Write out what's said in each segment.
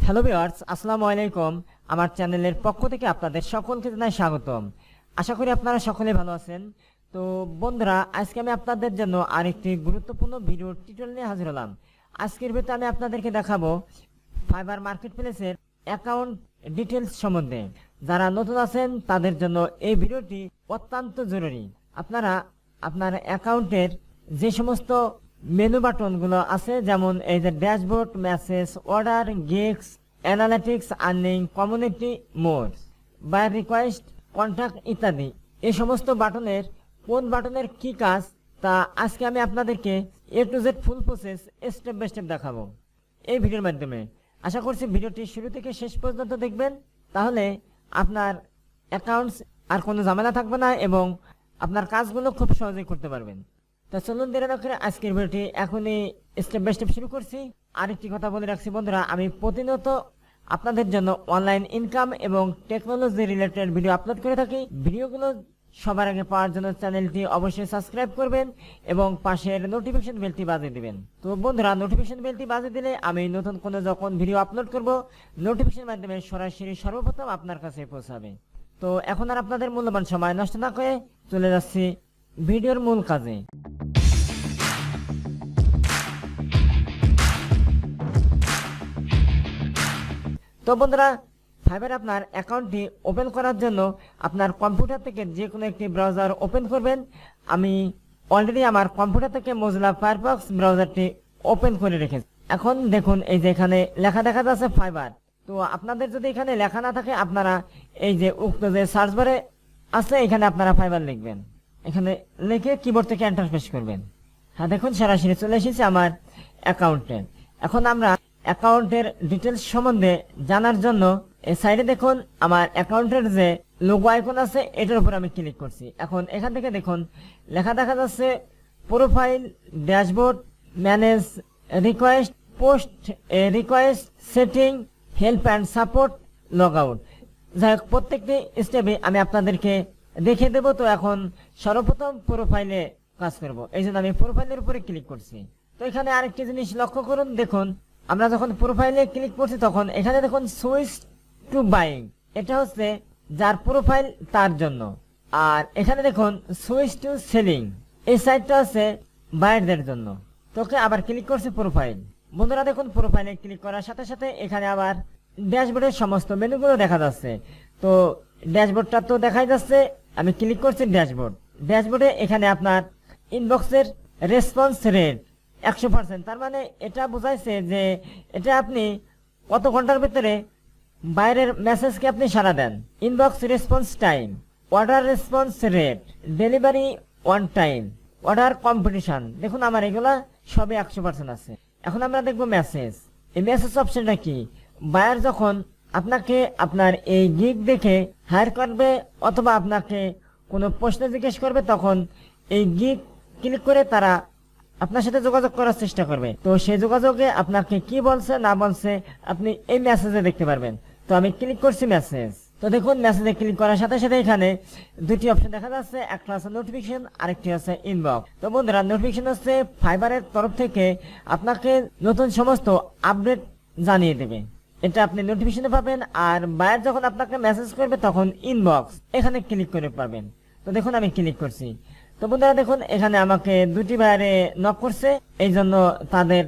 Hello viewers, আসসালামু আলাইকুম। আমার চ্যানেলের পক্ষ থেকে আপনাদের সকলকে জানাই স্বাগতম। আশা করি আপনারা সকলে ভালো আছেন। তো বন্ধুরা, আজকে আমি আপনাদের জন্য আরেকটি গুরুত্বপূর্ণ ভিডিও টিউটোরিয়াল নিয়ে হাজির হলাম। আজকের ভিডিওতে আমি আপনাদেরকে দেখাবো ফাইবার মার্কেট প্লেসের অ্যাকাউন্ট ডিটেলস সম্বন্ধে। যারা নতুন আছেন তাদের জন্য এই ভিডিওটি অত্যন্ত জরুরি। আপনারা আপনার অ্যাকাউন্টের যে সমস্ত মেনু বাটনগুলো আছে, যেমন এই যে dashboard, message, order, gigs, analytics, earning, community, mode, buy request, contact ইত্যাদি, এই সমস্ত বাটনের কোন বাটনের কি কাজ তা আজকে আমি আপনাদেরকে A to Z full process step by step দেখাবো এই ভিডিওর মাধ্যমে। আশা করছি ভিডিওটি শুরু থেকে শেষ পর্যন্ত দেখবেন, তাহলে আপনার অ্যাকাউন্টস আর কোনো ঝামেলা থাকবে না এবং আপনার কাজগুলো খুব সহজেই করতে পারবেন। তো চলুন দেরি না করে আজকের ভিডিওটি এখনই স্টেপ বাই স্টেপ শুরু করছি। আরেকটি কথা বলে রাখছি বন্ধুরা, আমি প্রতিনিয়ত আপনাদের জন্য অনলাইন ইনকাম এবং টেকনোলজি রিলেটেড ভিডিও আপলোড করে থাকি। ভিডিওগুলো সবার আগে পাওয়ার জন্য চ্যানেলটি অবশ্যই সাবস্ক্রাইব করবেন এবং পাশের নোটিফিকেশন বেলটি বাজিয়ে দিবেন। তো বন্ধুরা, নোটিফিকেশন বেলটি বাজিয়ে দিলে আমি নতুন কোনো যখন ভিডিও আপলোড করব, নোটিফিকেশনের মাধ্যমে সরাসরি সর্বপ্রথম আপনার কাছে পৌঁছাবে। তো এখন আর আপনাদের মূল্যবান সময় নষ্ট না করে চলে যাচ্ছি ভিডিওর মূল কাজে। তো বন্ধুরা, ফাইবার আপনার অ্যাকাউন্টটি ওপেন করার জন্য আপনার কম্পিউটার থেকে যে কোনো একটি ব্রাউজার ওপেন করবেন। আমি অলরেডি আমার কম্পিউটার থেকে মোজিলা ফায়ারফক্স ব্রাউজারটি ওপেন করে রেখেছি। এখন দেখুন, এই যে এখানে লেখা দেখা যাচ্ছে ফাইবার। তো আপনাদের যদি এখানে লেখা না থাকে, আপনারা এই যে উক্ত যে সার্চ বারে আছে এখানে আপনারা ফাইবার লিখবেন। এখানে লিখে কিবোর্ড থেকে এন্টার প্রেস করবেন। হ্যাঁ, দেখুন সরাসরি চলে এসেছে আমার অ্যাকাউন্টে। এখন আমরা অ্যাকাউন্টের ডিটেলস সম্বন্ধে জানার জন্য এই সাইডে দেখুন আমার অ্যাকাউন্টের যে লোগো আইকন আছে এটার উপর আমি ক্লিক করছি। এখন এখান থেকে দেখুন লেখা দেখা যাচ্ছে profile, dashboard, manage, request, post request, setting, help and support, log out. যাই হোক, প্রত্যেকটি স্টেপে আমি আপনাদেরকে দেখে দেবো। তো এখন সর্বপ্রথম প্রোফাইলে কাজ করব, এই জন্য আমি প্রোফাইলের উপরে ক্লিক করছি। তো এখানে আরেকটি জিনিস লক্ষ্য করুন, দেখুন আমরা যখন প্রোফাইলে ক্লিক করছি তখন এখানে দেখুন সুইচ টু বাইং, এটা হচ্ছে যার প্রোফাইল তার জন্য। আর এখানে দেখুন সুইচ টু সেলিং, এই সাইডটা হচ্ছে বায়ারদের জন্য। তোকে আবার ক্লিক করছি প্রোফাইল। বন্ধুরা দেখুন, প্রোফাইলে ক্লিক করার সাথে সাথে এখানে আবার ড্যাশবোর্ডের সমস্ত মেনুগুলো দেখা যাচ্ছে। তো ড্যাশবোর্ডটা তো দেখাই যাচ্ছে, আমি ক্লিক করছি ড্যাশবোর্ড। ড্যাশবোর্ডে এখানে আপনার ইনবক্সের রেসপন্স রেট 100%, তার মানে এটা বোঝাইছে যে এটা আপনি কত ঘন্টার ভিতরে বাইরের মেসেজকে আপনি সাড়া দেন। Inbox response time, order response rate, delivery on time, order competition, দেখুন আমার এগুলা সবে 100% আছে। এখন আমরা দেখব মেসেজ। এই মেসেজ অপশনটা কি? বায়ার যখন আপনাকে আপনার এই গিগ দেখে হায়ার করবে অথবা আপনাকে কোনো প্রশ্ন জিজ্ঞেস করবে, তখন এই গিগ ক্লিক করে তারা আপনার সাথে যোগাযোগ করার চেষ্টা করবে। তো সেই যোগাযোগে আপনাকে কি বলছে না বলছে আপনি এই মেসেজে দেখতে পারবেন। তো আমি ক্লিক করছি মেসেজ। তো দেখুন মেসেজে ক্লিক করার সাথে সাথে এখানে দুটি অপশন দেখা যাচ্ছে, একটা আছে নোটিফিকেশন, আরেকটি আছে ইনবক্স। তো বন্ধুরা, নোটিফিকেশন হচ্ছে ফাইবারের তরফ থেকে আপনাকে নতুন সমস্ত আপডেট জানিয়ে দেবে, এটা আপনি নোটিফিকেশনে পাবেন। আর বায়ার যখন আপনাকে মেসেজ করবে তখন ইনবক্স, এখানে ক্লিক করে পাবেন। তো দেখুন আমি ক্লিক করছি। তো বন্ধুরা দেখুন, এখানে আমাকে দুটি বায়ারে নক করছে, এই জন্য তাদের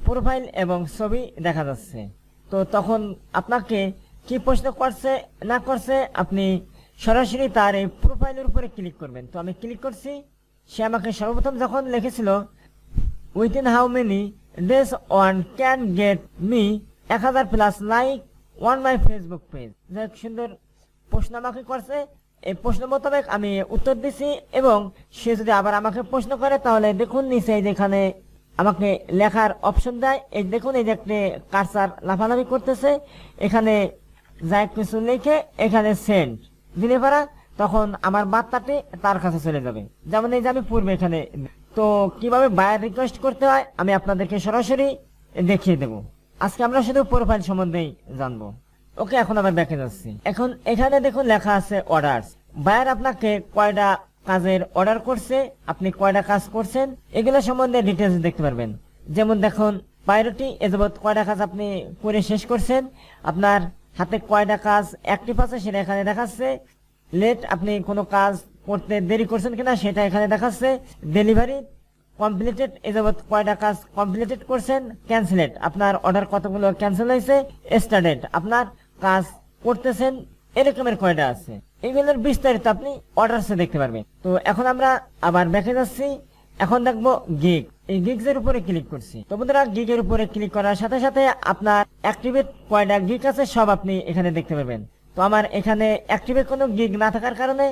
প্রোফাইল এবং ছবি দেখা যাচ্ছে। তো তখন আপনাকে কি প্রশ্ন করছে না করছে আপনি সরাসরি তার এই প্রোফাইলের উপরে ক্লিক করবেন। তো আমি ক্লিক করছি। সে আমাকে সর্বপ্রথম যখন লিখেছিল within how many days one can get me 1000+ like on my Facebook page, যাই সুন্দর প্রশ্ন আমাকে করছে। এই প্রশ্ন মোতাবেক আমি উত্তর দিছি এবং সে যদি আবার আমাকে প্রশ্ন করে তাহলে দেখুন নিচে যেখানে আমাকে লেখার অপশন দেয়, এই দেখুন এই যে একটা কার্সার লাফালাফি করতেছে, এখানে যা কিছু লিখে এখানে সেন্ড দিলে পারা, তখন আমার বার্তাটি তার কাছে চলে যাবে। যেমন এই যে আমি পূর্বে এখানে। তো কিভাবে বায়ার রিকোয়েস্ট করতে হয় আমি আপনাদেরকে সরাসরি দেখিয়ে দেব। আজকে আমরা শুধু প্রোফাইল সম্বন্ধেই জানবো। ওকে, এখন আবার ব্যাকে যাচ্ছি। এখন এখানে দেখুন লেখা আছে অর্ডারস। বায়ার আপনাকে কয়টা কাজের অর্ডার করছে, আপনি কয়টা কাজ করছেন, এগুলো সম্বন্ধে ডিটেলস দেখতে পারবেন। যেমন দেখুন প্রায়োরিটি এ যাবৎ কয়টা কাজ আপনি করে শেষ করছেন, আপনার হাতে কয়টা কাজ অ্যাক্টিভ আছে সেটা এখানে দেখাচ্ছে, লেট আপনি কোনো কাজ করতে দেরি করছেন কিনা সেটা এখানে দেখাচ্ছে, ডেলিভারি কমপ্লিটেড এ যাবৎ কয়টা কাজ কমপ্লিটেড করছেন, ক্যান্সেলেড আপনার অর্ডার কতগুলো ক্যান্সেল হয়েছে, স্টার্টেড আপনার কাজ করতেছেন এরকমের কয়টা আছে, এইগুলোর বিস্তারিত আপনি অর্ডারসে দেখতে পারবেন। তো এখন আমরা আবার ব্যাকে যাচ্ছি, এখন দেখবো গিগ। এই গিগস এর উপরে ক্লিক করছি। তো বন্ধুরা গিগের উপরে ক্লিক করার সাথে সাথে আপনার অ্যাক্টিভেট কয়টা গিগ আছে সব আপনি এখানে দেখতে পাবেন। তো আমার এখানে অ্যাক্টিভেট কোনো গিগ না থাকার কারণে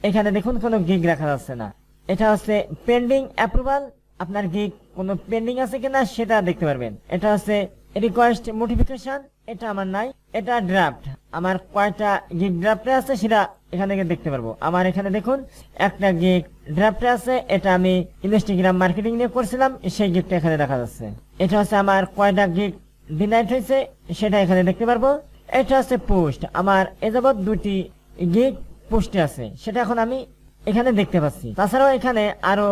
এখানে দেখুন কোনো গিগ রাখা যাচ্ছে না। এটা হচ্ছে পেন্ডিং অ্যাপ্রুভাল, আপনার গিগ কোনো পেন্ডিং আছে কিনা সেটা দেখতে পারবেন। এটা হচ্ছে রিকোয়েস্ট নোটিফিকেশন, এটা আমার নাই। এটা ড্রাফট, আমার কয়টা গিগ ড্রাফটে আছে সেটা এখান থেকে দেখতে পারবো। আমার এখানে দেখুন একটা গিগ ড্রাফটে আছে, এটা আমি ইনস্টাগ্রাম মার্কেটিং নিয়ে করছিলাম, সেই গিগটা এখানে দেখা যাচ্ছে। এটা হচ্ছে আমার কয়টা গিগ ডিনাইট হয়েছে সেটা এখানে দেখতে পারবো। এটা হচ্ছে পোস্ট, আমার এ যাবৎ 2টি গিগ পোস্টে আছে, সেটা এখন আমি এখানে দেখতে পাচ্ছি। তাছাড়াও এখানে আরো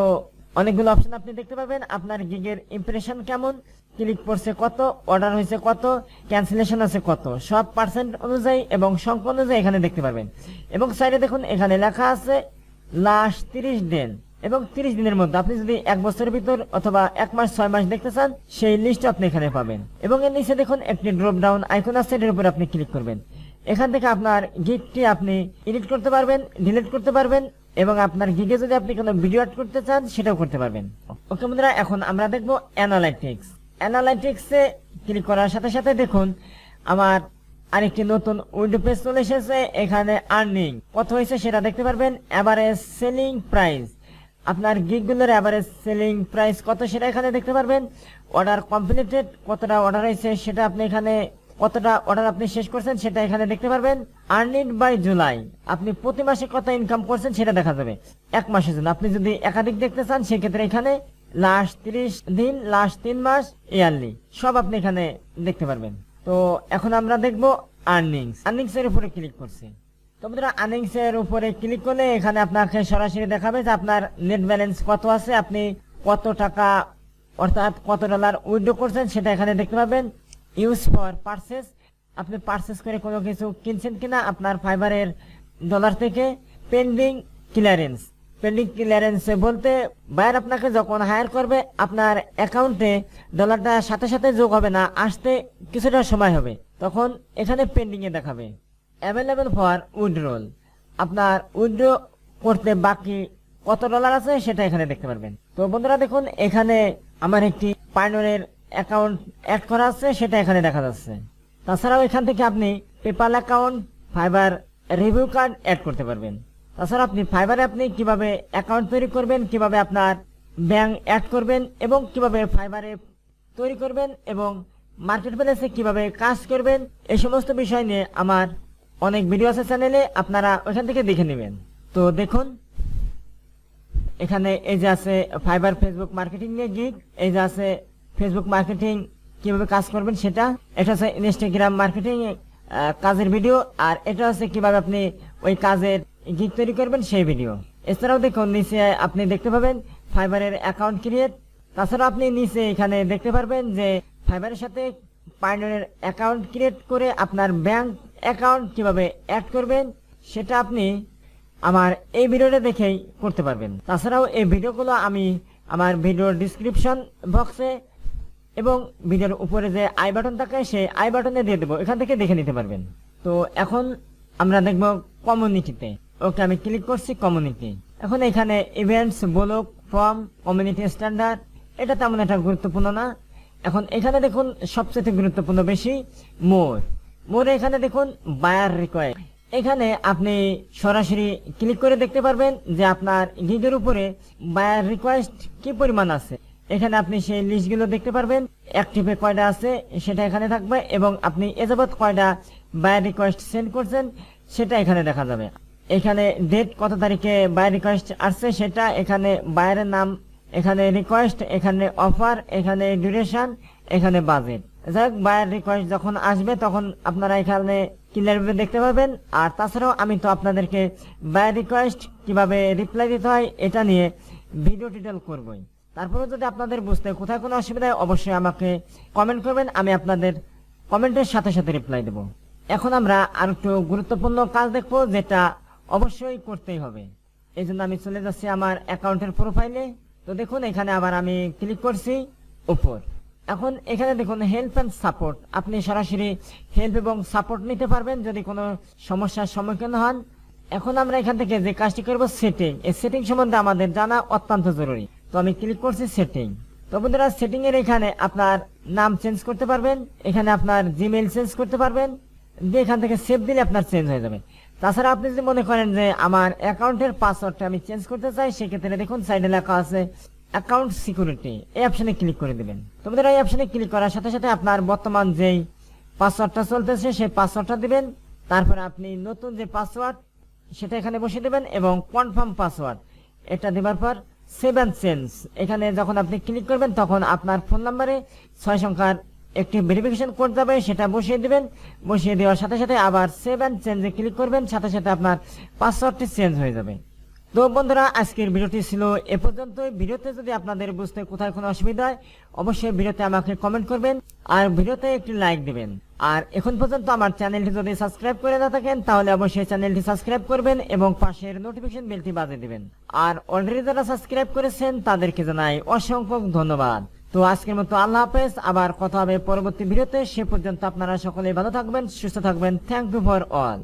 অনেকগুলো অপশন আপনি দেখতে পাবেন, আপনার গিগের ইমপ্রেশন কেমন, ক্লিক করছে কত, অর্ডার হয়েছে কত, ক্যান্সেলেশন আছে কত, সব পার্সেন্ট অনুযায়ী এবং সংখ্যা অনুযায়ী এখানে দেখতে পারবেন। এবং সাইডে দেখুন এখানে লেখা আছে লাস্ট 30 দিন, এবং 30 দিনের মধ্যে আপনি যদি 1 বছরের ভিতর অথবা 1 মাস 6 মাস দেখতে চান সেই লিস্ট আপনি এখানে পাবেন। এবং এর নিচে দেখুন একটি ড্রপ ডাউন আইকন আছে, এর উপর আপনি ক্লিক করবেন। এখান থেকে আপনার গিগটি আপনি এডিট করতে পারবেন, ডিলিট করতে পারবেন, এবং আপনার গিগে যদি আপনি কোনো ভিডিও অ্যাড করতে চান সেটাও করতে পারবেন। ওকে বন্ধুরা, এখন আমরা দেখবো অ্যানালাইটিক্স। অ্যানালাইটিক্সে ক্লিক করার সাথে সাথে দেখুন আমার আরেকটি নতুন উইন্ডো পেজ চলে এসেছে। এখানে আর্নিং কত হয়েছে সেটা দেখতে পারবেন, এভারেজ সেলিং প্রাইস, আপনার গিগগুলোর এভারেজ সেলিং প্রাইস কত সেটা এখানে দেখতে পারবেন। অর্ডার কমপ্লিটেড, কতটা অর্ডার হয়েছে সেটা আপনি এখানে, কতটা অর্ডার আপনি শেষ করছেন সেটা এখানে দেখতে পারবেন। আর্নিং বাই জুলাই, আপনি প্রতি মাসে কত ইনকাম করছেন সেটা দেখা যাবে 1 মাসের জন্য। আপনি যদি একাধিক দেখতে চান সেক্ষেত্রে এখানে লাস্ট 30 দিন, লাস্ট 3 মাস, ইয়ারলি সব আপনি এখানে দেখতে পারবেন। তো এখন আমরা দেখবো আর্নিংস এর উপরে ক্লিক করছি। তো বন্ধুরা আর্নিংস এর উপরে ক্লিক করলে এখানে আপনাকে সরাসরি দেখাবে যে আপনার নেট ব্যালেন্স কত আছে, আপনি কত টাকা অর্থাৎ কত ডলার উইথড্র করছেন সেটা এখানে দেখতে পাবেন। ইউজ ফর পারচেস, আপনি পারচেস করে কোনো কিছু কিনছেন কিনা আপনার ফাইবারের ডলার থেকে। পেন্ডিং ক্লিয়ারেন্স, পেন্ডিং ক্লিয়ারেন্স বলতে বায়ার আপনাকে যখন হায়ার করবে আপনার অ্যাকাউন্টে ডলারটা সাথে সাথে যোগ হবে না, আসতে কিছুটা সময় হবে, তখন এখানে পেন্ডিং এ দেখাবে। অ্যাভেলেবল ফর উইথড্রল, আপনার উইথড্র করতে বাকি কত ডলার আছে সেটা এখানে দেখতে পারবেন। তো বন্ধুরা দেখুন এখানে আমার একটি পাইনরের অ্যাকাউন্ট অ্যাড করা আছে, সেটা এখানে দেখা যাচ্ছে। তাছাড়াও এখান থেকে আপনি PayPal account, Fiverr review card add করতে পারবেন। তাছাড়া আপনি ফাইবারে আপনি কিভাবে অ্যাকাউন্ট তৈরি করবেন, কিভাবে আপনার ব্যাংক অ্যাড করবেন, এবং কিভাবে ফাইবারে তৈরি করবেন, এবং মার্কেট প্লেসে কিভাবে কাজ করবেন, এই সমস্ত বিষয় নিয়ে আমার অনেক ভিডিও আছে চ্যানেলে, আপনারা ওইখান থেকে দেখে নেবেন। তো দেখুন এখানে এই যে আছে ফাইবার ফেসবুক মার্কেটিং নিয়ে গিগ, এই যে আছে ফেসবুক মার্কেটিং কিভাবে কাজ করবেন সেটা, এটা হচ্ছে ইনস্টাগ্রাম মার্কেটিং কাজের ভিডিও, আর এটা হচ্ছে কিভাবে আপনি ওই কাজের গিগ তৈরি করবেন সেই ভিডিও। এছাড়াও দেখুন নিচে আপনি দেখতে পাবেন ফাইবারের অ্যাকাউন্ট ক্রিয়েট। তাছাড়াও আপনি নিচে এখানে দেখতে পারবেন যে ফাইবারের সাথে পাইনরের অ্যাকাউন্ট ক্রিয়েট করে আপনার ব্যাংক অ্যাকাউন্ট কিভাবে অ্যাড করবেন সেটা আপনি আমার এই ভিডিওটা দেখেই করতে পারবেন। তাছাড়াও এই ভিডিওগুলো আমি আমার ভিডিওর ডিসক্রিপশন বক্সে এবং ভিডিওর উপরে যে আই বাটন থাকে সেই আই বাটনে দিয়ে দেবো, এখান থেকে দেখে নিতে পারবেন। তো এখন আমরা দেখব কমিউনিটিতে। ওকে, আমি ক্লিক করছি কমিউনিটি। এখন এখানে events, blog, form, community standard, এটা তেমন একটা গুরুত্বপূর্ণ না। এখন এখানে দেখুন সবচেয়ে গুরুত্বপূর্ণ বেশি মোর এখানে দেখুন বায়ার রিকোয়েস্ট, এখানে আপনি সরাসরি ক্লিক করে দেখতে পারবেন যে আপনার গিগের উপরে বায়ার রিকোয়েস্ট কি পরিমাণ আছে। এখানে আপনি সেই লিস্টগুলো দেখতে পারবেন, অ্যাক্টিভে কয়টা আছে সেটা এখানে থাকবে, এবং আপনি এ যাবৎ কয়টা বায়ার রিকোয়েস্ট সেন্ড করছেন সেটা এখানে দেখা যাবে। এখানে ডেট কত তারিখে বায়ার রিকোয়েস্ট আসছে সেটা, এখানে বায়ারের নাম, এখানে রিকোয়েস্ট, এখানে অফার, এখানে ডিউরেশন, এখানে বাজেট। যাই হোক, বায়ার রিকোয়েস্ট যখন আসবে তখন আপনারা এখানে ক্লিয়ারভাবে দেখতে পাবেন। আর তাছাড়াও আমি তো আপনাদেরকে বায়ার রিকোয়েস্ট কিভাবে রিপ্লাই দিতে হয় এটা নিয়ে ভিডিও টিউটোরিয়াল করবই। তারপরে যদি আপনাদের বুঝতে কোথায় কোনো অসুবিধা হয় অবশ্যই আমাকে কমেন্ট করবেন, আমি আপনাদের কমেন্টের সাথে সাথে রিপ্লাই দেব। এখন আমরা আর একটু গুরুত্বপূর্ণ কাজ দেখবো, যেটা অবশ্যই করতেই হবে। এই জন্য আমি চলে যাচ্ছি আমার অ্যাকাউন্টের প্রোফাইলে। তো দেখুন এখানে আবার আমি ক্লিক করছি উপর। এখন এখানে দেখুন হেল্প অ্যান্ড সাপোর্ট, আপনি সরাসরি হেল্প এবং সাপোর্ট নিতে পারবেন যদি কোনো সমস্যার সম্মুখীন হন। এখন আমরা এখান থেকে যে কাজটি করব সেটিং, এই সেটিং সম্বন্ধে আমাদের জানা অত্যন্ত জরুরি। তো আমি ক্লিক করছি সেটিং। তো বন্ধুরা সেটিং এর এখানে আপনার নাম চেঞ্জ করতে পারবেন, এখানে আপনার জিমেইল চেঞ্জ করতে পারবেন, দিয়ে এখান থেকে সেভ দিলে আপনার চেঞ্জ হয়ে যাবে। তাছাড়া আপনি যদি মনে করেন যে আমার অ্যাকাউন্টের পাসওয়ার্ডটা আমি চেঞ্জ করতে চাই, সেক্ষেত্রে দেখুন সাইডে লেখা আছে অ্যাকাউন্ট সিকিউরিটি, এই অপশনে ক্লিক করে দিবেন। তো বন্ধুরা এই অপশনে ক্লিক করার সাথে সাথে আপনার বর্তমান যেই পাসওয়ার্ডটা চলতেছে সেই পাসওয়ার্ডটা দিবেন। তারপরে আপনি নতুন যে পাসওয়ার্ড সেটা এখানে বসিয়ে দেবেন এবং কনফার্ম পাসওয়ার্ড এটা দেওয়ার পর সেভ অ্যান্ড চেঞ্জ, এখানে যখন আপনি ক্লিক করবেন তখন আপনার ফোন নাম্বারে 6 সংখ্যার একটি ভেরিফিকেশন কোড যাবে, সেটা বসিয়ে দিবেন। বসিয়ে দেওয়ার সাথে সাথে আবার সেভ অ্যান্ড চেঞ্জে ক্লিক করবেন, সাথে সাথে আপনার পাসওয়ার্ডটি চেঞ্জ হয়ে যাবে। তো বন্ধুরা আজকের ভিডিওটি ছিল এ পর্যন্তই। ভিডিওতে যদি আপনাদের বুঝতে কোথায় কোনো অসুবিধা হয় অবশ্যই ভিডিওতে আমাকে কমেন্ট করবেন আর ভিডিওতে একটি লাইক দিবেন। আর এখন পর্যন্ত আমার চ্যানেলটি যদি সাবস্ক্রাইব করে না থাকেন তাহলে অবশ্যই চ্যানেলটি সাবস্ক্রাইব করবেন এবং পাশের নোটিফিকেশন বেলটি বাজিয়ে দিবেন। আর অলরেডি যারা সাবস্ক্রাইব করেছেন তাদেরকে জানাই অসংখ্য ধন্যবাদ। তো আজকের মতো আল্লাহ হাফেজ, আবার কথা হবে পরবর্তী ভিডিওতে। সে পর্যন্ত আপনারা সকলেই ভালো থাকবেন, সুস্থ থাকবেন। Thank you for all.